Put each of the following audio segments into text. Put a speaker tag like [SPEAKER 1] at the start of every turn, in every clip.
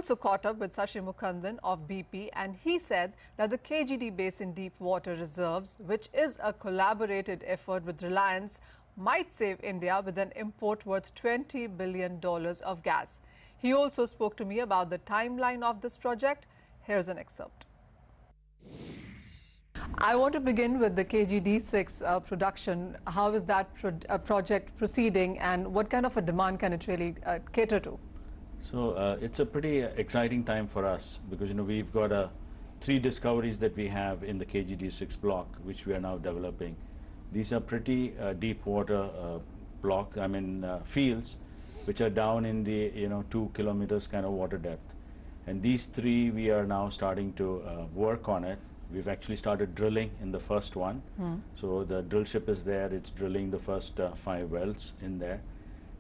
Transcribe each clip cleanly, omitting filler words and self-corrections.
[SPEAKER 1] also caught up with Sashi Mukundan of BP, and he said that the KG-D Basin Deep Water Reserves, which is a collaborated effort with Reliance, might save India with an import worth $20 billion of gas. He also spoke to me about the timeline of this project. Here's an excerpt. I want to begin with the KG-D6 production. How is that project proceeding, and what kind of a demand can it really cater to?
[SPEAKER 2] So it's a pretty exciting time for us because we've got 3 discoveries that we have in the KG-D6 block, which we are now developing. These are pretty deep water fields which are down in the 2 kilometers kind of water depth. And these 3 we are now starting to work on it. We've actually started drilling in the first one. So the drill ship is there. It's drilling the first 5 wells in there.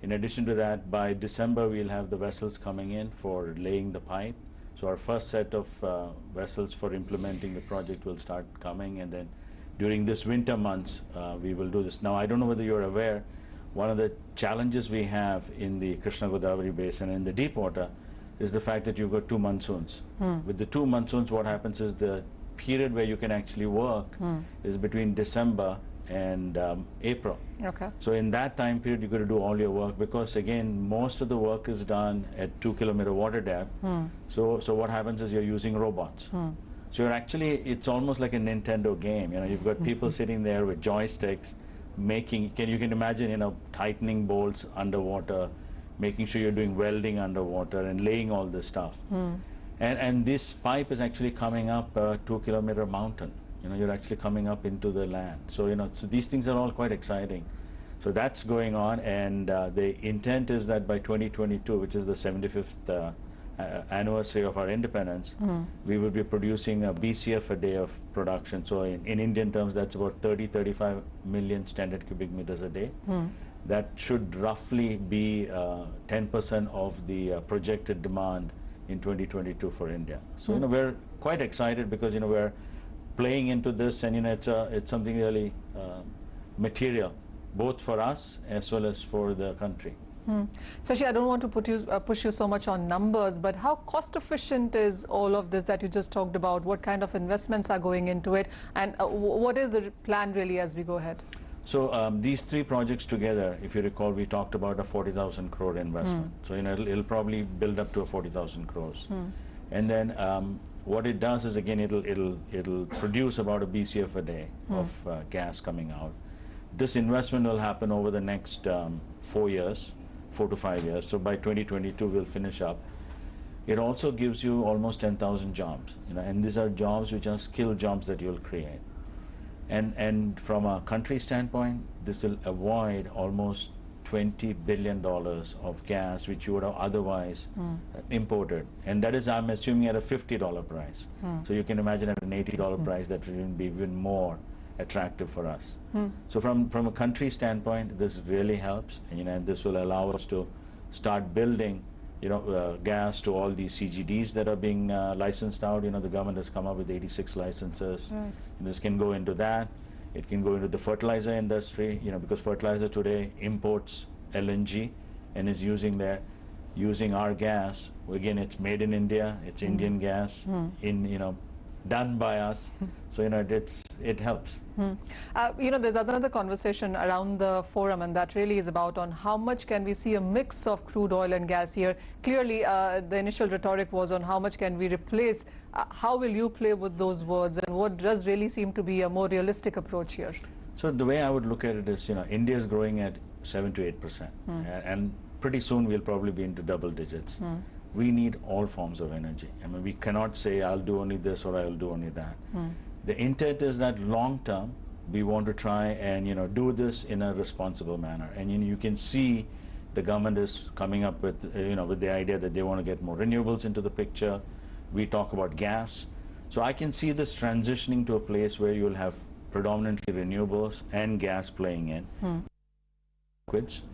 [SPEAKER 2] In addition to that, by December we'll have the vessels coming in for laying the pipe. So our first set of vessels for implementing the project will start coming, and then during this winter months we will do this. Now, I don't know whether you're aware, one of the challenges we have in the Krishna-Godavari basin and in the deep water is the fact that you've got 2 monsoons. With the 2 monsoons, what happens is the period where you can actually work is between December and April.
[SPEAKER 1] Okay.
[SPEAKER 2] So in that time period you've got to do all your work, because again most of the work is done at 2-kilometer water depth. So what happens is you're using robots. So you're actually, it's almost like a Nintendo game. You've got people sitting there with joysticks making, you can imagine tightening bolts underwater, making sure you're doing welding underwater and laying all this stuff. And this pipe is actually coming up a 2-kilometer mountain. You're actually coming up into the land. So, so these things are all quite exciting. So that's going on, and the intent is that by 2022, which is the 75th anniversary of our independence, we will be producing a BCF a day of production. So in Indian terms, that's about 35 million standard cubic meters a day. That should roughly be 10% of the projected demand in 2022 for India. So we're quite excited because we're playing into this, and it's something really material, both for us as well as for the country.
[SPEAKER 1] Sashi, I don't want to push you so much on numbers, but how cost efficient is all of this that you just talked about? What kind of investments are going into it, and what is the plan really as we go ahead?
[SPEAKER 2] So these 3 projects together, if you recall, we talked about a 40,000 crore investment. So it'll probably build up to a 40,000 crores. And then what it does is, again, it'll produce about a BCF a day of gas coming out. This investment will happen over the next 4 to 5 years. So by 2022 we'll finish up. It also gives you almost 10,000 jobs, and these are jobs which are skilled jobs that you'll create. And from a country standpoint, this will avoid almost $20 billion of gas which you would have otherwise imported, and that is, I'm assuming, at a $50 price. So you can imagine at an $80 price that will be even more attractive for us. So from a country standpoint, this really helps, and this will allow us to start building gas to all these CGDs that are being licensed out. The government has come up with 86 licenses. This can go into that. It can go into the fertilizer industry, because fertilizer today imports LNG and is using our gas. Again, it's made in India. It's Indian gas, done by us. So it helps.
[SPEAKER 1] There's another conversation around the forum, and that really is about on how much can we see a mix of crude oil and gas here. Clearly, the initial rhetoric was on how much can we replace. How will you play with those words, and what does really seem to be a more realistic approach here?
[SPEAKER 2] So the way I would look at it is, India is growing at 7 to 8%, and pretty soon we'll probably be into double digits. We need all forms of energy. We cannot say I'll do only this or I'll do only that. The intent is that long term we want to try and do this in a responsible manner, and you can see the government is coming up with with the idea that they want to get more renewables into the picture. We talk about gas, so I can see this transitioning to a place where you'll have predominantly renewables and gas playing in.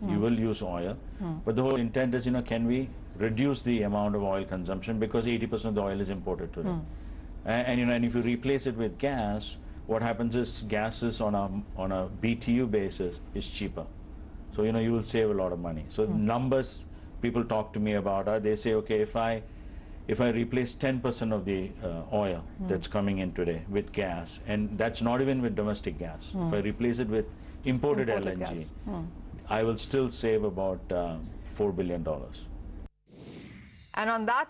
[SPEAKER 2] You will use oil, but the whole intent is, can we reduce the amount of oil consumption, because 80% of the oil is imported today. And if you replace it with gas, what happens is gas is on a BTU basis is cheaper. So you will save a lot of money. So numbers people talk to me about are, they say, okay, if I if I replace 10% of the oil that's coming in today with gas, and that's not even with domestic gas, if I replace it with imported LNG, I will still save about $4 billion.
[SPEAKER 1] And on that